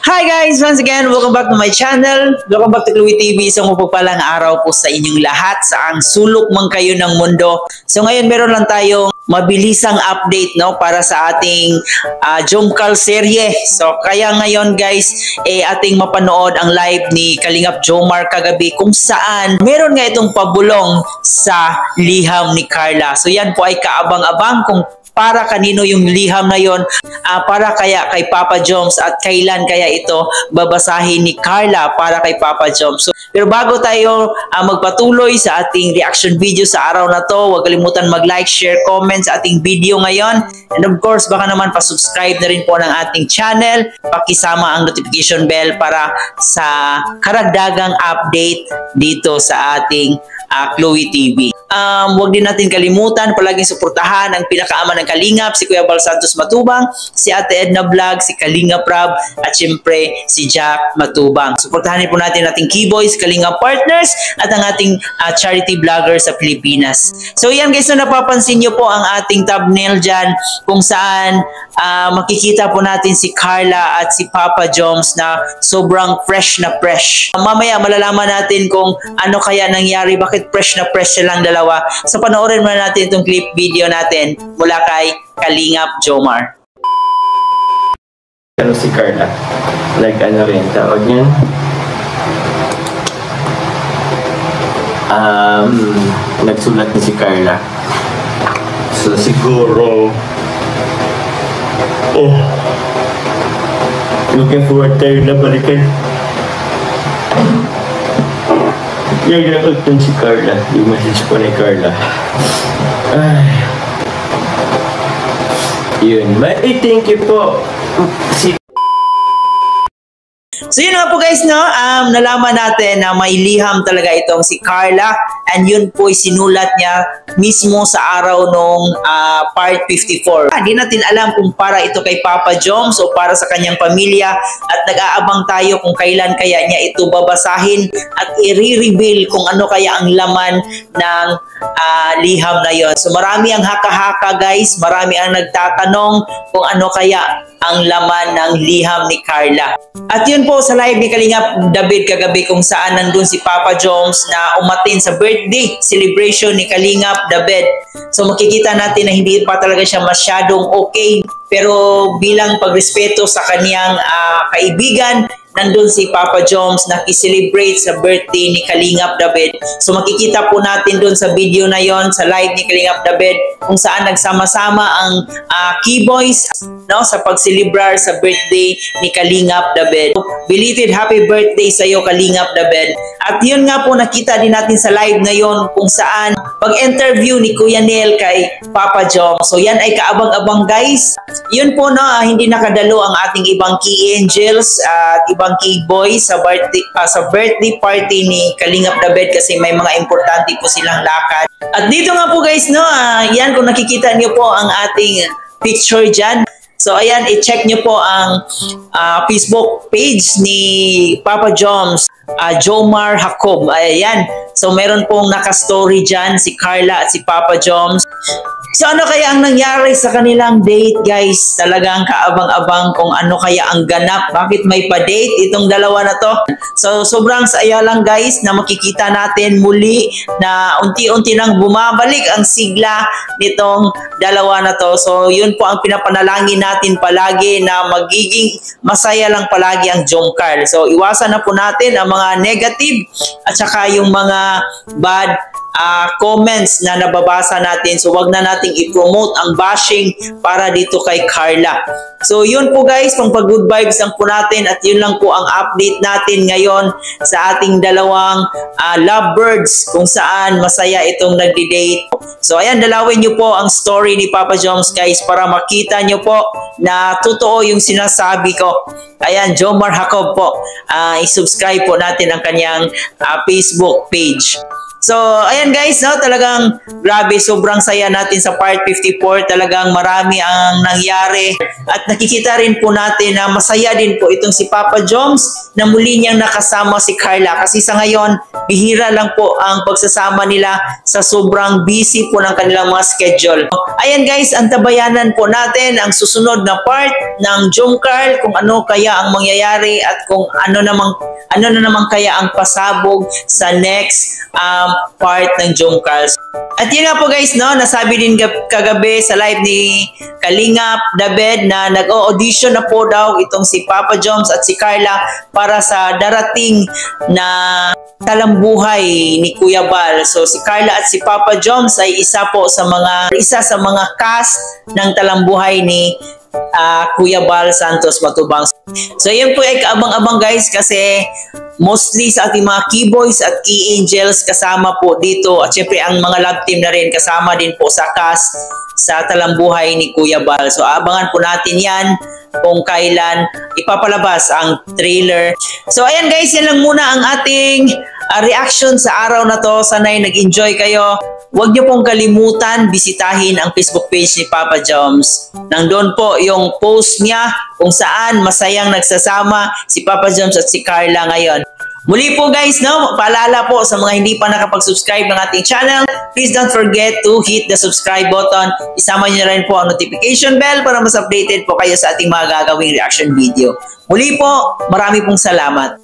Hi guys! Once again, welcome back to my channel. Welcome back to Chloe TV. Isang mapagpalang araw po sa inyong lahat, saang sulok man kayo ng mundo. So ngayon meron lang tayong mabilisang update para sa ating Jomcar serye. So kaya ngayon guys, ating mapanood ang live ni Kalingap Jomar kagabi kung saan meron nga itong pabulong sa liham ni Carla. So yan po ay kaabang-abang kung para kanino yung liham na yon, para kaya kay Papa Joms at kailan kaya ito babasahin ni Carla para kay Papa Joms. So, pero bago tayo magpatuloy sa ating reaction video sa araw na to, huwag kalimutan mag-like, share, comment sa ating video ngayon. And of course, baka naman pa-subscribe na rin po ng ating channel. Pakisama ang notification bell para sa karagdagang update dito sa ating Chloe TV. Huwag din natin kalimutan, palaging suportahan ang pinakaama ng Kalingap, si Kuya Bal Santos Matubang, si Ate Edna Vlog, si Kalingap Rab, at syempre si Jack Matubang. Suportahan din po natin ating Keyboys, Kalingap Partners, at ang ating charity vlogger sa Pilipinas. So yan guys, na napapansin nyo po ang ating thumbnail dyan kung saan makikita po natin si Carla at si Papa Joms na sobrang fresh na fresh. Mamaya malalaman natin kung ano kaya nangyari, bakit fresh na fresh silang dalawa. So panoorin muna natin itong clip video natin mula kay Kalingap Jomar. Ano si Carla? Like ano rin, tawag niyan? Nagsulat ni si Carla. So siguro looking forward tayo na balikan. Yung nakagtan si Carla, yung message po ni Carla. Ay. Yun. Thank you po. So yun nga po guys, nalaman natin na may liham talaga itong si Carla, and yun po sinulat niya mismo sa araw nung part 54. Hindi natin alam kung para ito kay Papa Joms o para sa kanyang pamilya, at nag-aabang tayo kung kailan kaya niya ito babasahin at i-reveal kung ano kaya ang laman ng liham na yon. So marami ang haka-haka guys, marami ang nagtatanong kung ano kaya ang laman ng liham ni Carla. At yun po sa live ni Kalingap David kagabi kung saan nandun si Papa Joms na umatin sa birthday celebration ni Kalingap David. So makikita natin na hindi pa talaga siya masyadong okay, pero bilang pagrespeto sa kaniyang kaibigan, nandun si Papa Joms na i-celebrate sa birthday ni Kalingap David. So makikita po natin dun sa video na yon, sa live ni Kalingap David, kung saan nagsama-sama ang Keyboys sa pag-celebrar sa birthday ni Kalingap David. So, belated happy birthday sa iyo Kalingap David. At yun nga po nakita din natin sa live ngayon kung saan pag-interview ni Kuya Nel kay Papa Joms. So yan ay kaabang-abang guys. Yun po hindi nakadalo ang ating ibang Key Angels at ibang Keyboys sa birthday party ni Kalingap David kasi may mga importante po silang lakad. At dito nga po guys, yan kung nakikita niyo po ang ating picture dyan. So ayan, i-check nyo po ang Facebook page ni Papa Joms, Jomar Jacob. Ayan, so meron pong naka-story dyan si Carla at si Papa Joms. So ano kaya ang nangyari sa kanilang date guys? Talagang kaabang-abang kung ano kaya ang ganap. Bakit may pa-date itong dalawa na to? So sobrang saya lang guys na makikita natin muli na unti-unti nang bumabalik ang sigla nitong dalawa na to. So yun po ang pinapanalangin natin palagi, na magiging masaya lang palagi ang Jomcar. So iwasan na po natin ang mga negative at saka yung mga bad comments na nababasa natin. So wag na nating i-promote ang bashing para dito kay Carla. So yun po guys, pang pag-good vibes lang po natin, at yun lang po ang update natin ngayon sa ating dalawang lovebirds kung saan masaya itong nagdi-date. So ayan, dalawin nyo po ang story ni Papa Joms guys para makita nyo po na totoo yung sinasabi ko. Ayan, Jomar Jacob po. I-subscribe po natin ang kanyang Facebook page. So, ayan ayan guys, no, talagang grabe, sobrang saya natin sa part 54. Talagang marami ang nangyari at nakikita rin po natin na masaya din po itong si Papa Joms na muli niyang nakasama si Carla, kasi sa ngayon bihira lang po ang pagsasama nila sa sobrang busy po ng kanilang mga schedule. Ayan guys, antabayanan po natin ang susunod na part ng Jomcarl, kung ano kaya ang mangyayari at kung ano na naman kaya ang pasabog sa next part ng Jomcarl. At yun nga po guys, no, nasabi din kagabi sa live ni Kalingap David na nag-audition na po daw itong si Papa Joms at si Carla para sa darating na talambuhay ni Kuya Bal. So si Carla at si Papa Joms ay isa sa mga cast ng talambuhay ni Kuya Bal Santos Matubang. So yun po ay kaabang-abang guys, kasi mostly sa ating mga keyboys at key angels kasama po dito, at syempre ang mga love team na rin kasama din po sa cast sa talambuhay ni Kuya Bal. So abangan po natin yan kung kailan ipapalabas ang trailer. So ayan guys, yan lang muna ang ating reaction sa araw na to. Sana'y nag-enjoy kayo. Huwag niyo pong kalimutan bisitahin ang Facebook page ni Papa Joms. Nandun po yung post niya kung saan masayang nagsasama si Papa Joms at si Carla ngayon. Muli po guys, no, paalala po sa mga hindi pa nakapag-subscribe ng ating channel, please don't forget to hit the subscribe button. Isama niyo rin po ang notification bell para mas updated po kayo sa ating mga gagawing reaction video. Muli po, marami pong salamat.